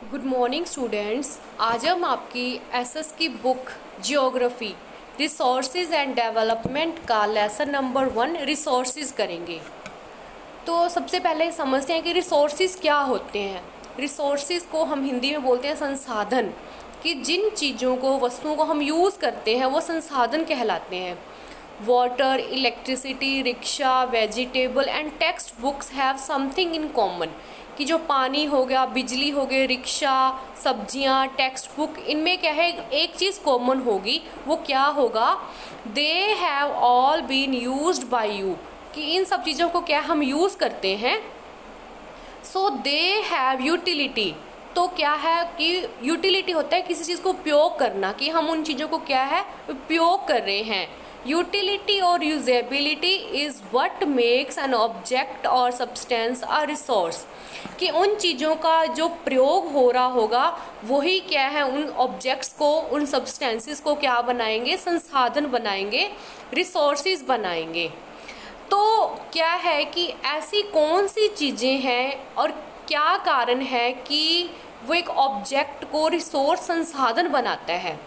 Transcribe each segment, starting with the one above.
Good morning students. आज हम आपकी एसएस की book geography resources and development का लेसन नंबर 1 रिसोर्सेज करेंगे। तो सबसे पहले समझते हैं कि रिसोर्सेज क्या होते हैं। रिसोर्सेज को हम हिंदी में बोलते हैं संसाधन, कि जिन चीज़ों को वस्तुओं को हम यूज़ करते हैं वो संसाधन कहलाते हैं। Water, electricity, rickshaw, vegetable and text books have something in common, कि जो पानी हो गया, बिजली हो गई, रिक्शा, सब्जियां, टेक्स्ट बुक, इनमें क्या है, एक चीज़ कॉमन होगी। वो क्या होगा? They have all been used by you, कि इन सब चीज़ों को क्या हम यूज़ करते हैं। सो दे हैव यूटिलिटी। तो क्या है कि यूटिलिटी होता है किसी चीज़ को उपयोग करना, कि हम उन चीज़ों को क्या है उपयोग कर रहे हैं। यूटिलिटी और usability is what makes an object और सब्सटेंस अ रिसोर्स, कि उन चीज़ों का जो प्रयोग हो रहा होगा वही क्या है उन ऑब्जेक्ट्स को, उन सब्सटेंसेस को क्या बनाएंगे, संसाधन बनाएंगे, रिसोर्सेज बनाएंगे। तो क्या है कि ऐसी कौन सी चीज़ें हैं और क्या कारण है कि वो एक ऑब्जेक्ट को रिसोर्स संसाधन बनाता है।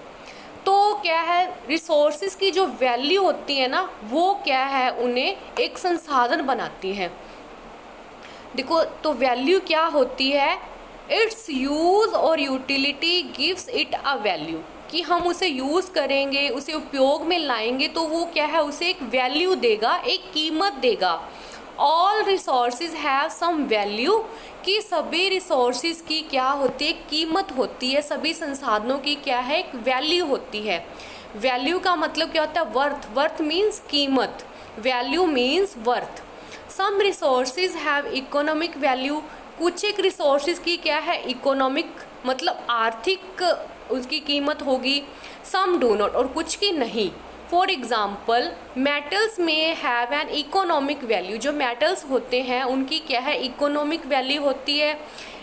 तो क्या है, रिसोर्सेज की जो वैल्यू होती है ना, वो क्या है उन्हें एक संसाधन बनाती है। देखो, तो वैल्यू क्या होती है? इट्स यूज़ और utility gives it a value, कि हम उसे यूज़ करेंगे, उसे उपयोग में लाएंगे तो वो क्या है, उसे एक वैल्यू देगा, एक कीमत देगा। All resources have some value, कि सभी रिसोर्सेज की क्या होती है, कीमत होती है। सभी संसाधनों की क्या है, एक वैल्यू होती है। वैल्यू का मतलब क्या होता है? वर्थ। वर्थ मीन्स कीमत, value means worth. Some resources have economic value, कुछ एक रिसोर्सेज की क्या है, इकोनॉमिक मतलब आर्थिक उसकी कीमत होगी। सम डू नॉट, और कुछ की नहीं। फॉर एग्जाम्पल, मेटल्स में हैव एन इकोनॉमिक वैल्यू, जो मेटल्स होते हैं उनकी क्या है, इकोनॉमिक वैल्यू होती है।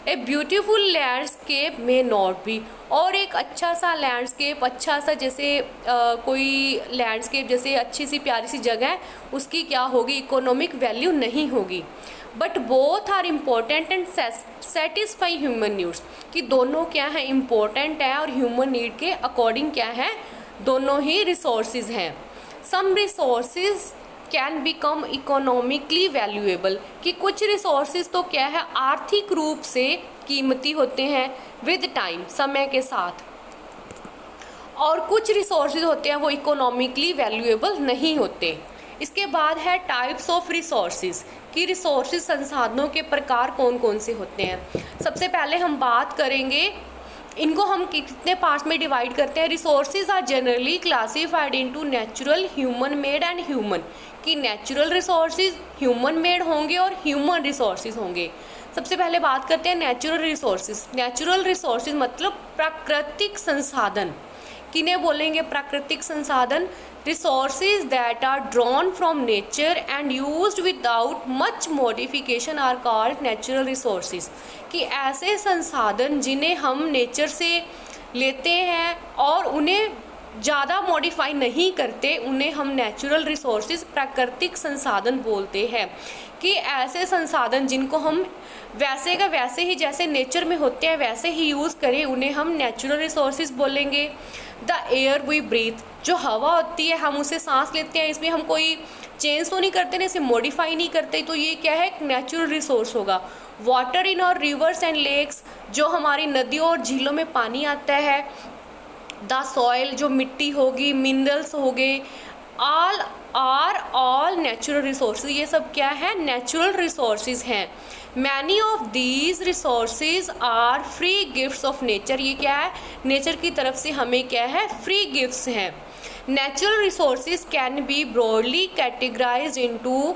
ए ब्यूटीफुल लैंडस्केप में नॉट बी, और एक अच्छा सा लैंडस्केप, अच्छा सा जैसे कोई लैंडस्केप जैसे अच्छी सी प्यारी सी जगह, उसकी क्या होगी, इकोनॉमिक वैल्यू नहीं होगी। But both are important and satisfy human needs, कि दोनों क्या है, इम्पोर्टेंट है और ह्यूमन नीड के अकॉर्डिंग क्या है, दोनों ही रिसोर्सेज हैं। Some resources can become economically valuable, कि कुछ रिसोर्सेज तो क्या है, आर्थिक रूप से कीमती होते हैं विद टाइम, समय के साथ। और कुछ रिसोर्सेज होते हैं वो इकोनॉमिकली वैल्यूएबल नहीं होते। इसके बाद है टाइप्स ऑफ रिसोर्सेज, कि रिसोर्सेज संसाधनों के प्रकार कौन कौन से होते हैं। सबसे पहले हम बात करेंगे, इनको हम कितने पार्ट्स में डिवाइड करते हैं। Resources are generally classified into natural, human made and human, कि नेचुरल रिसोर्सेज ह्यूमन मेड होंगे और ह्यूमन रिसोर्सेज होंगे। सबसे पहले बात करते हैं नेचुरल रिसोर्सेज। नेचुरल रिसोर्सेज मतलब प्राकृतिक संसाधन। किन्हें बोलेंगे प्राकृतिक संसाधन? Resources that are drawn from nature and used without much modification are called natural resources, कि ऐसे संसाधन जिन्हें हम नेचर से लेते हैं और उन्हें ज़्यादा मॉडिफाई नहीं करते, उन्हें हम नेचुरल रिसोर्सेज, प्राकृतिक संसाधन बोलते हैं। कि ऐसे संसाधन जिनको हम वैसे का वैसे ही जैसे नेचर में होते हैं वैसे ही यूज़ करें, उन्हें हम नेचुरल रिसोर्सेज बोलेंगे। द एयर वी ब्रीथ, जो हवा होती है हम उसे सांस लेते हैं, इसमें हम कोई चेंज तो नहीं करते ना, इसे मॉडिफाई नहीं करते, तो ये क्या है, एक नेचुरल रिसोर्स होगा। वाटर इन और रिवर्स एंड लेक्स, जो हमारी नदियों और झीलों में पानी आता है। द सॉइल, जो मिट्टी होगी, मिनरल्स हो गए, ऑल नेचुरल रिसोर्सेज, ये सब क्या है, नेचुरल रिसोर्सेज हैं। Many of these resources are free gifts of nature, ये क्या है, नेचर की तरफ से हमें क्या है, फ्री गिफ्ट्स हैं। Natural resources can be broadly categorised into,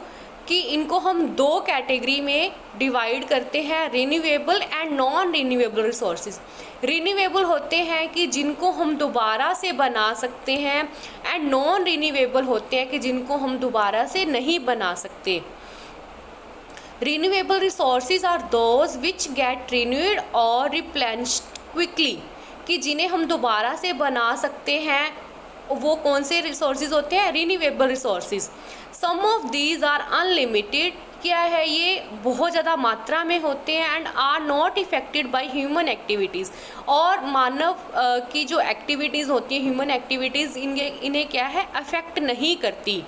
कि इनको हम दो कैटेगरी में डिवाइड करते हैं, renewable and non renewable resources. Renewable होते हैं कि जिनको हम दोबारा से बना सकते हैं, एंड नॉन रिन्यूएबल होते हैं कि जिनको हम दोबारा से नहीं बना सकते। Renewable resources are those which get renewed और रिप्लेनिश्ड क्विकली, कि जिन्हें हम दोबारा से बना सकते हैं, वो कौन से रिसोर्सेज होते हैं, renewable resources. Some of these are unlimited, क्या है, ये बहुत ज़्यादा मात्रा में होते हैं and are not affected by human activities. और मानव की जो एक्टिविटीज़ होती हैं, ह्यूमन एक्टिविटीज़, इन्हें क्या है, अफेक्ट नहीं करती।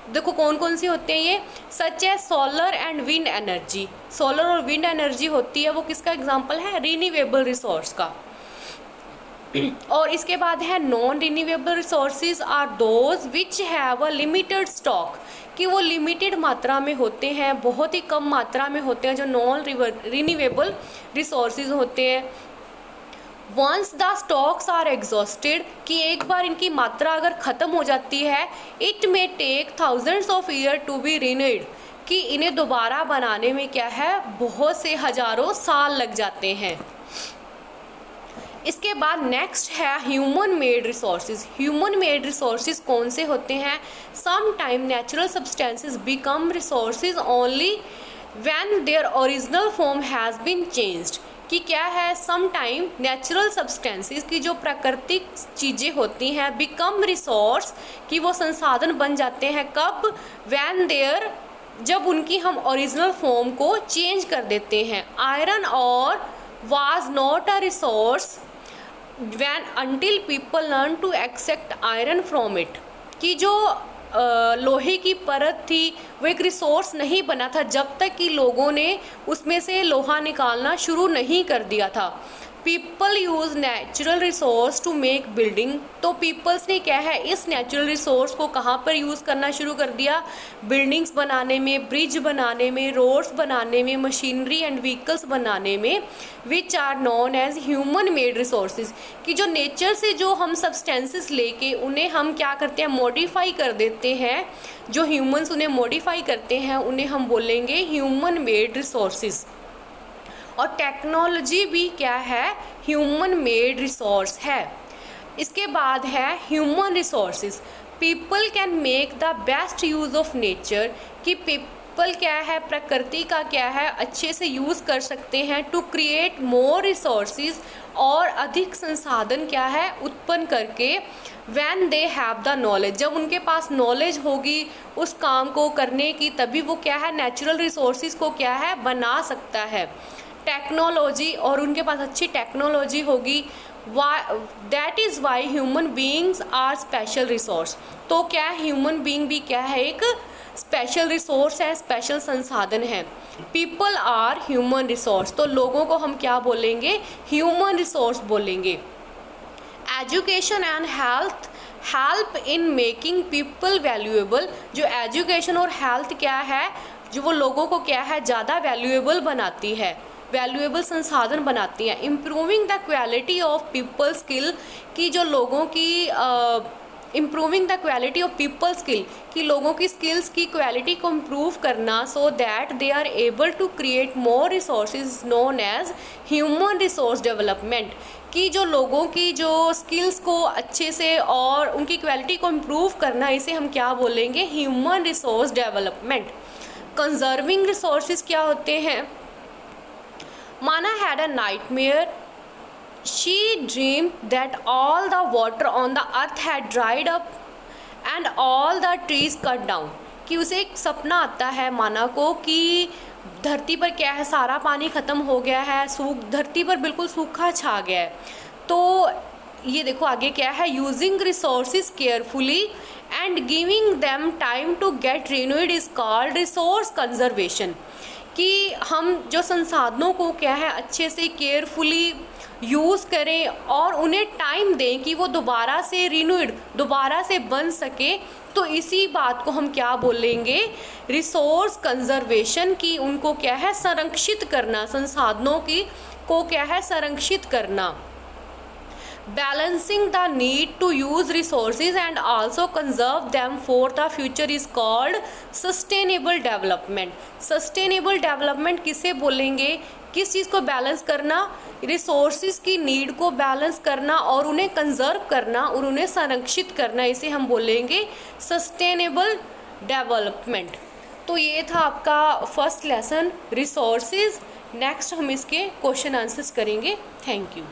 देखो कौन कौन सी होते हैं ये, सच है solar and wind energy. Solar और विंड एनर्जी होती है वो किसका एग्जांपल है, रिन्यूएबल रिसोर्स का। और इसके बाद है non renewable resources are those which have a limited stock, कि वो लिमिटेड मात्रा में होते हैं, बहुत ही कम मात्रा में होते हैं जो नॉन रिन्यूएबल रिसोर्सेज होते हैं। Once the stocks are exhausted, कि एक बार इनकी मात्रा अगर ख़त्म हो जाती है, it may take thousands of year to be renewed, कि इन्हें दोबारा बनाने में क्या है, बहुत से हज़ारों साल लग जाते हैं। इसके बाद नेक्स्ट है human made resources. Human made resources कौन से होते हैं, some time natural substances become resources only when their original form has been changed, कि क्या है, सम टाइम नेचुरल सब्सटेंसेस की जो प्राकृतिक चीज़ें होती हैं बिकम रिसोर्स, कि वो संसाधन बन जाते हैं कब, व्हेन देयर, जब उनकी हम ओरिजिनल फॉर्म को चेंज कर देते हैं। आयरन और was not a resource when until people learn to extract iron from it, कि जो लोहे की परत थी वो एक रिसोर्स नहीं बना था जब तक कि लोगों ने उसमें से लोहा निकालना शुरू नहीं कर दिया था। People use natural resource to make building, तो पीपल्स ने क्या है, इस नेचुरल रिसोर्स को कहाँ पर यूज़ करना शुरू कर दिया, बिल्डिंग्स बनाने में, ब्रिज बनाने में, रोड्स बनाने में, मशीनरी एंड व्हीकल्स बनाने में, which are known as human made resources, कि जो नेचर से जो हम सब्सटेंसेस लेके उन्हें हम क्या करते हैं, मॉडिफाई कर देते हैं, जो ह्यूमंस उन्हें मॉडिफाई करते हैं उन्हें हम बोलेंगे ह्यूमन मेड रिसोर्सेज। और टेक्नोलॉजी भी क्या है, ह्यूमन मेड रिसोर्स है। इसके बाद है human resources. People can make the best use of nature, कि पीपल क्या है, प्रकृति का क्या है, अच्छे से यूज़ कर सकते हैं टू क्रिएट मोर रिसोर्सेज, और अधिक संसाधन क्या है, उत्पन्न करके, when they have the knowledge, जब उनके पास नॉलेज होगी उस काम को करने की, तभी वो क्या है, नेचुरल रिसोर्सेज को क्या है, बना सकता है। टेक्नोलॉजी, और उनके पास अच्छी टेक्नोलॉजी होगी, that is why human beings are special resource. तो क्या ह्यूमन बीइंग भी क्या है, एक स्पेशल रिसोर्स है, स्पेशल संसाधन है। पीपल आर ह्यूमन रिसोर्स, तो लोगों को हम क्या बोलेंगे, ह्यूमन रिसोर्स बोलेंगे। Education and help in making people valuable, जो एजुकेशन और हेल्थ क्या है, जो वो लोगों को क्या है, ज़्यादा वैल्यूएबल बनाती है, वैल्यूएबल संसाधन बनाती हैं। Improving the quality of people skill, की जो लोगों की improving the quality of people skill, कि लोगों की स्किल्स की क्वालिटी को इम्प्रूव करना, so that they are able to create more resources known as human resource development, कि जो लोगों की जो स्किल्स को अच्छे से और उनकी क्वालिटी को इम्प्रूव करना, इसे हम क्या बोलेंगे, human resource development. Conserving resources क्या होते हैं, Mana had a nightmare. She dreamed that all the water on the earth had dried up and all the trees cut down, कि उसे एक सपना आता है माना को कि धरती पर क्या है, सारा पानी ख़त्म हो गया है, धरती पर बिल्कुल सूखा छा गया है। तो ये देखो आगे क्या है, using resources carefully and giving them time to get renewed is called resource conservation, कि हम जो संसाधनों को क्या है, अच्छे से केयरफुली यूज़ करें और उन्हें टाइम दें कि वो दोबारा से रिन्यूड, दोबारा से बन सके। तो इसी बात को हम क्या बोलेंगे, रिसोर्स कंजर्वेशन, की उनको क्या है, संरक्षित करना, संसाधनों की को क्या है, संरक्षित करना। Balancing the need to use resources and also conserve them for the future is called sustainable development. Sustainable development किसे बोलेंगे, किस चीज़ को बैलेंस करना, रिसोर्सेज की नीड को बैलेंस करना और उन्हें कंजर्व करना और उन्हें संरक्षित करना, इसे हम बोलेंगे सस्टेनेबल डेवलपमेंट। तो ये था आपका फर्स्ट लेसन रिसोर्सेज। नेक्स्ट हम इसके क्वेश्चन आंसर्स करेंगे। Thank you.